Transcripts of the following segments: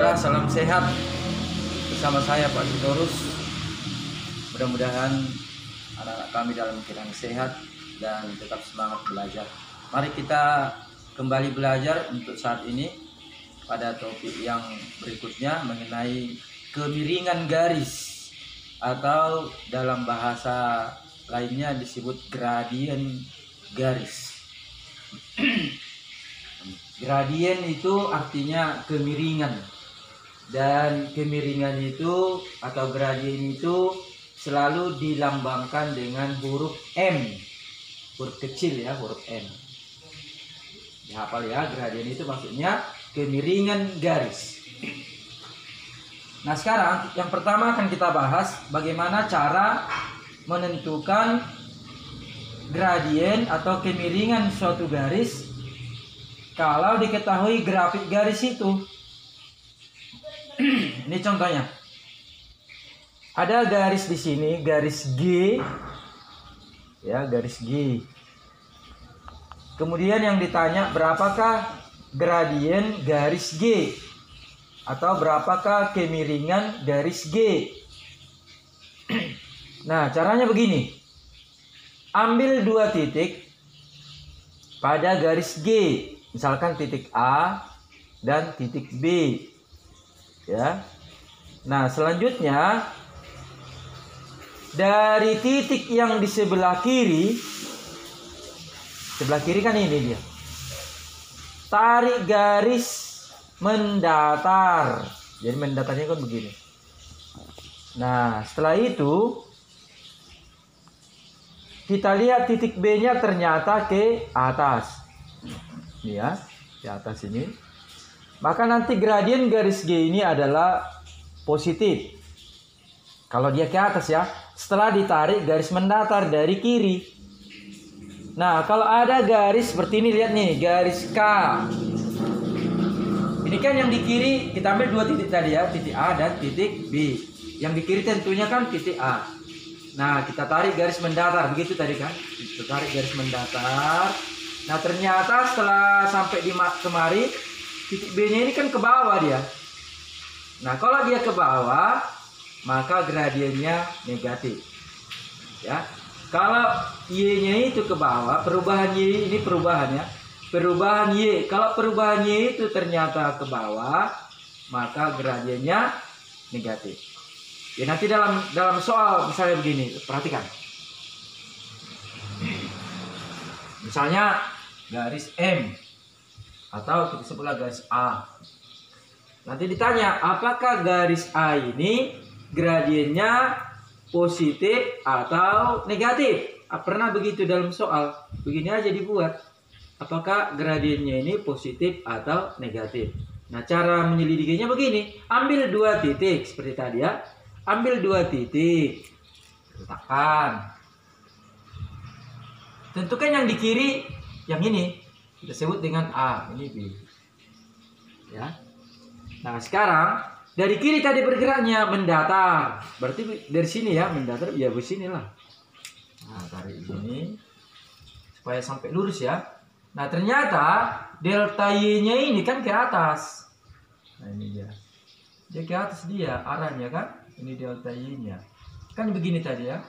saudara, salam sehat. Bersama saya Pak Sitorus. Mudah-mudahan anak-anak kami dalam keadaan sehat dan tetap semangat belajar. Mari kita kembali belajar untuk saat ini pada topik yang berikutnya mengenai kemiringan garis atau dalam bahasa lainnya disebut gradien garis. Gradien itu artinya kemiringan, dan kemiringan itu atau gradien itu selalu dilambangkan dengan huruf M, huruf kecil ya, huruf M. Dihafal ya, gradien itu maksudnya kemiringan garis. Nah, sekarang yang pertama akan kita bahas bagaimana cara menentukan gradien atau kemiringan suatu garis kalau diketahui grafik garis itu. Ini contohnya. Ada garis di sini, garis G. Ya, garis G. Kemudian yang ditanya berapakah gradien garis G atau berapakah kemiringan garis G. Nah, caranya begini. Ambil dua titik pada garis G, misalkan titik A dan titik B. Ya. Nah, selanjutnya dari titik yang di sebelah kiri kan ini dia. Tarik garis mendatar. Jadi mendatarnya kan begini. Nah, setelah itu kita lihat titik B-nya ternyata ke atas. Ini ya, di atas ini. Maka nanti gradien garis G ini adalah positif. Kalau dia ke atas ya, setelah ditarik garis mendatar dari kiri. Nah, kalau ada garis seperti ini, lihat nih, garis K. Ini kan yang di kiri, kita ambil dua titik tadi ya, titik A dan titik B. Yang di kiri tentunya kan titik A. Nah, kita tarik garis mendatar, begitu tadi kan? Kita tarik garis mendatar. Nah, ternyata setelah sampai di kemari, titik B-nya ini kan ke bawah dia. Nah, kalau dia ke bawah, maka gradiennya negatif. Ya. Kalau Y-nya itu ke bawah, perubahan Y ini perubahan ya. Perubahan Y, kalau perubahan Y itu ternyata ke bawah, maka gradiennya negatif. Ya, nanti dalam soal misalnya begini, perhatikan. Misalnya garis M atau kita sebutlah garis A. Nanti ditanya, apakah garis A ini gradiennya positif atau negatif? Pernah begitu dalam soal. Begini aja dibuat. Apakah gradiennya ini positif atau negatif? Nah, cara menyelidikinya begini. Ambil dua titik seperti tadi ya. Ambil dua titik. Letakkan. Tentukan yang di kiri, yang ini kita sebut dengan A, ini B. Ya. Nah, sekarang dari kiri tadi bergeraknya mendatar. Berarti dari sini ya, mendatar ya ke sini lah. Nah, tarik ini supaya sampai lurus ya. Nah, ternyata delta Y-nya ini kan ke atas. Nah, ini dia. Dia ke atas dia arahnya kan. Ini delta Y-nya. Kan begini tadi ya.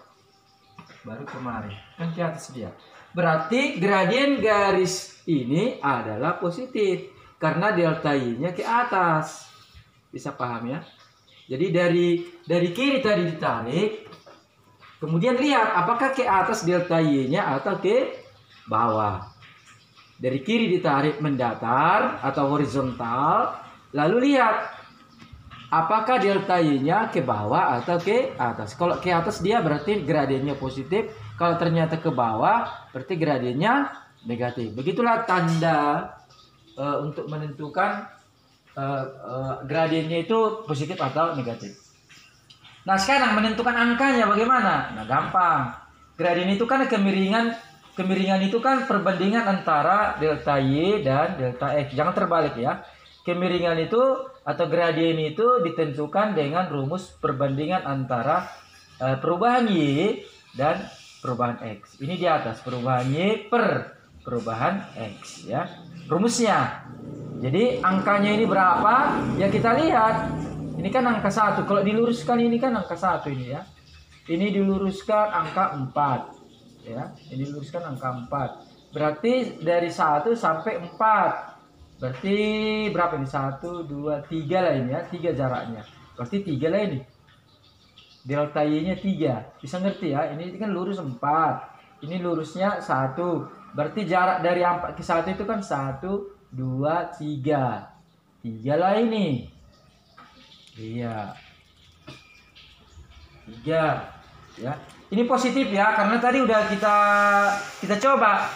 Baru kemari. Kan ke atas dia. Berarti gradien garis ini adalah positif karena delta Y-nya ke atas. Bisa paham ya? Jadi dari kiri tadi ditarik, kemudian lihat apakah ke atas delta Y-nya atau ke bawah. Dari kiri ditarik mendatar atau horizontal, lalu lihat apakah delta Y-nya ke bawah atau ke atas. Kalau ke atas dia berarti gradiennya positif. Kalau ternyata ke bawah berarti gradiennya negatif. Begitulah tanda untuk menentukan gradiennya itu positif atau negatif. Nah, sekarang menentukan angkanya bagaimana? Nah, gampang. Gradien itu kan kemiringan itu kan perbandingan antara delta Y dan delta X. Jangan terbalik ya. Kemiringan itu atau gradien itu ditentukan dengan rumus perbandingan antara perubahan Y dan perubahan X. Ini di atas perubahan Y per perubahan X ya. Rumusnya Jadi angkanya ini berapa? Ya kita lihat. Ini kan angka 1. Kalau diluruskan ini kan angka 1 ini ya. Ini diluruskan angka 4. Ya, ini diluruskan angka 4. Berarti dari 1 sampai 4. Berarti berapa ini? 1, 2, 3 lah ini ya. 3 jaraknya. Berarti 3 lah ini. Delta Y-nya 3. Bisa ngerti ya? Ini kan lurus 4. Ini lurusnya 1. Berarti jarak dari 4 ke 1 itu kan 1, 2, 3. 3 lah ini. Iya. 3. Ya. Ini positif ya, karena tadi udah kita coba.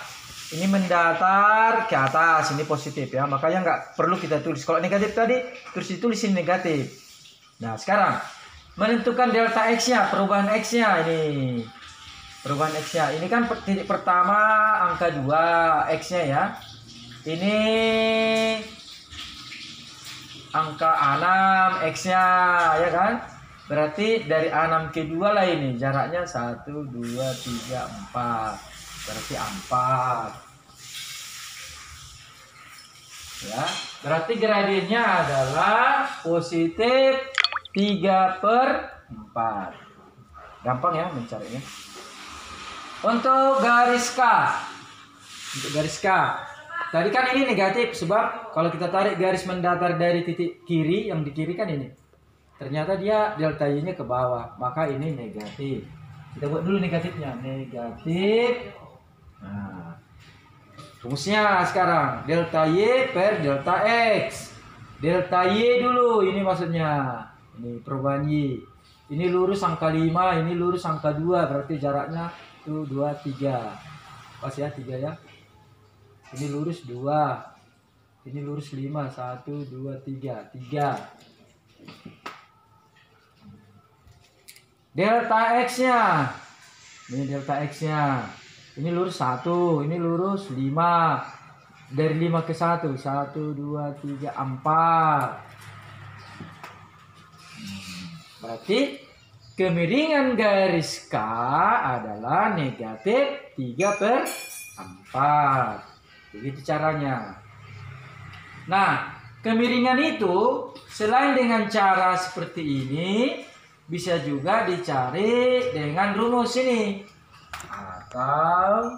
Ini mendatar ke atas, ini positif ya. Makanya nggak perlu kita tulis. Kalau negatif tadi terus ditulisin negatif. Nah, sekarang menentukan delta X-nya, perubahan X-nya ini. Perubahan X-nya. Ini kan titik pertama angka 2 X-nya ya. Ini angka 6 X-nya ya kan? Berarti dari 6 ke 2 lah ini. Jaraknya 1, 2, 3, 4. Berarti 4. Ya, berarti gradiennya adalah positif 3/4. Gampang ya mencarinya. Untuk garis K. Untuk garis K. Tadi kan ini negatif sebab kalau kita tarik garis mendatar dari titik kiri, yang di kiri kan ini. Ternyata dia delta Y-nya ke bawah, maka ini negatif. Kita buat dulu negatifnya. Negatif. Nah, rumusnya sekarang delta Y per delta X. Delta Y dulu, ini maksudnya. Ini perubahan Y. Ini lurus angka 5, ini lurus angka 2, berarti jaraknya 1, 2, 3. Pas ya 3 ya. Ini lurus 2. Ini lurus 5, 1, 2, 3. 3. Delta X-nya. Ini delta X-nya. Ini lurus 1, ini lurus 5. Dari 5 ke 1, 1, 2, 3, 4. Berarti kemiringan garis K adalah negatif 3/4. Begitu caranya. Nah, kemiringan itu selain dengan cara seperti ini, bisa juga dicari dengan rumus ini. Atau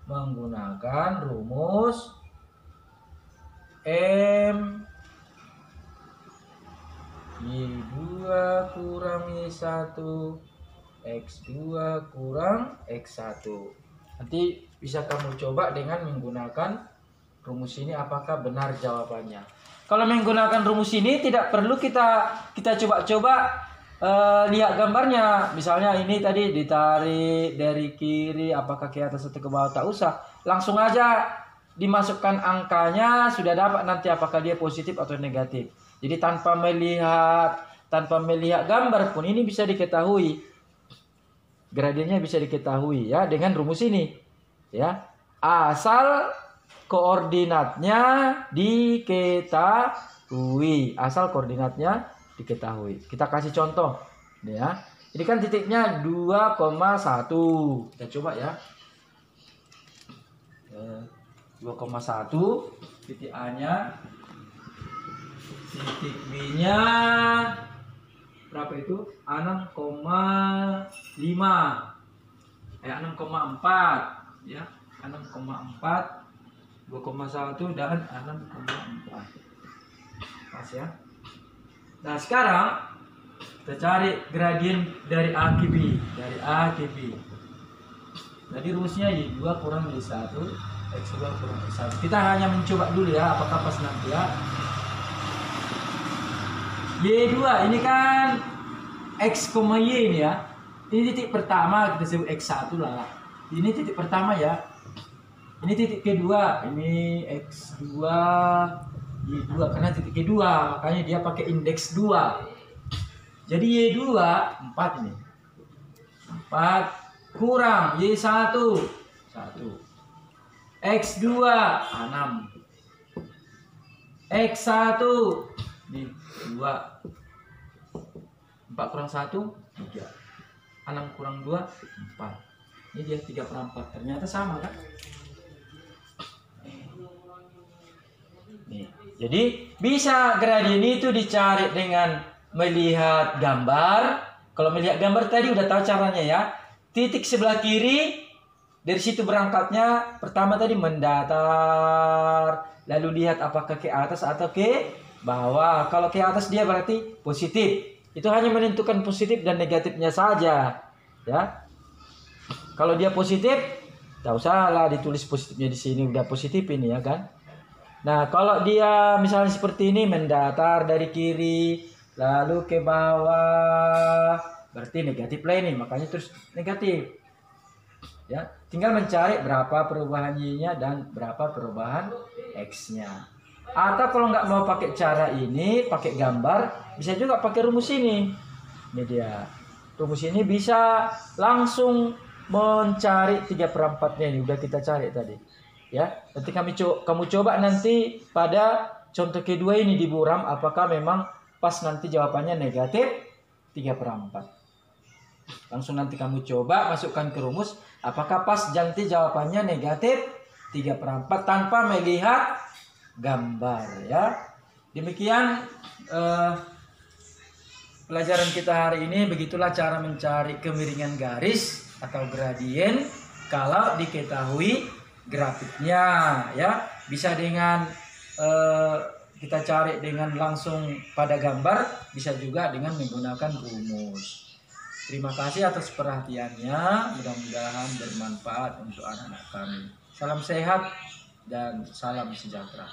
menggunakan rumus M Y2 kurang Y1 X2 kurang X1. Nanti bisa kamu coba dengan menggunakan rumus ini apakah benar jawabannya. Kalau menggunakan rumus ini tidak perlu kita coba-coba lihat gambarnya. Misalnya ini tadi ditarik dari kiri apakah ke atas atau ke bawah, tak usah. Langsung aja dimasukkan angkanya, sudah dapat nanti apakah dia positif atau negatif. Jadi tanpa melihat gambar pun ini bisa diketahui. Gradiennya bisa diketahui ya dengan rumus ini. Ya. Asal koordinatnya diketahui. Asal koordinatnya diketahui. Kita kasih contoh ya. Ini kan titiknya 2,1. Kita coba ya. 2,1 titik A-nya. Titik B-nya berapa itu? 6,5. 6,4 ya. 6,4, 2,1 dan 6,4. Pas ya. Nah, sekarang kita cari gradien dari A ke B. Dari A ke B. Jadi rumusnya Y2 kurang Y1, X2 kurang Y1. Kita hanya mencoba dulu ya, apakah pas nanti ya. Y2 ini kan X, Y ini ya. Ini titik pertama, kita sebut X1 lah. Ini titik pertama ya. Ini titik kedua, ini X2, Y2 karena titik kedua, makanya dia pakai indeks 2. Jadi Y2 4 ini. 4 kurang Y1 1. X2 6. X1 ini 2. 4 kurang 1 3. 6 kurang 2 4. Ini dia 3/4. Ternyata sama kan? Nih. Jadi bisa gradien itu dicari dengan melihat gambar. Kalau melihat gambar tadi udah tahu caranya ya. Titik sebelah kiri, dari situ berangkatnya. Pertama tadi mendatar, lalu lihat apakah ke atas atau ke bawah. Kalau ke atas dia berarti positif. Itu hanya menentukan positif dan negatifnya saja, ya. Kalau dia positif, tak usahlah ditulis positifnya di sini, udah positif ini ya kan. Nah, kalau dia misalnya seperti ini mendatar dari kiri lalu ke bawah, berarti negatif lah ini, makanya terus negatif. Ya, tinggal mencari berapa perubahan Y-nya dan berapa perubahan X-nya. Atau kalau nggak mau pakai cara ini, pakai gambar, bisa juga pakai rumus ini. Ini dia. Rumus ini bisa langsung mencari 3/4-nya ini. Udah kita cari tadi. Ya, nanti kamu coba nanti pada contoh kedua ini di buram, apakah memang pas nanti jawabannya negatif 3/4. Langsung nanti kamu coba masukkan ke rumus, apakah pas nanti jawabannya negatif 3/4 tanpa melihat gambar ya. Demikian pelajaran kita hari ini. Begitulah cara mencari kemiringan garis atau gradien kalau diketahui grafiknya ya. Bisa dengan kita cari dengan langsung pada gambar, bisa juga dengan menggunakan rumus. Terima kasih atas perhatiannya, mudah-mudahan bermanfaat untuk anak-anak kami. Salam sehat dan salam sejahtera.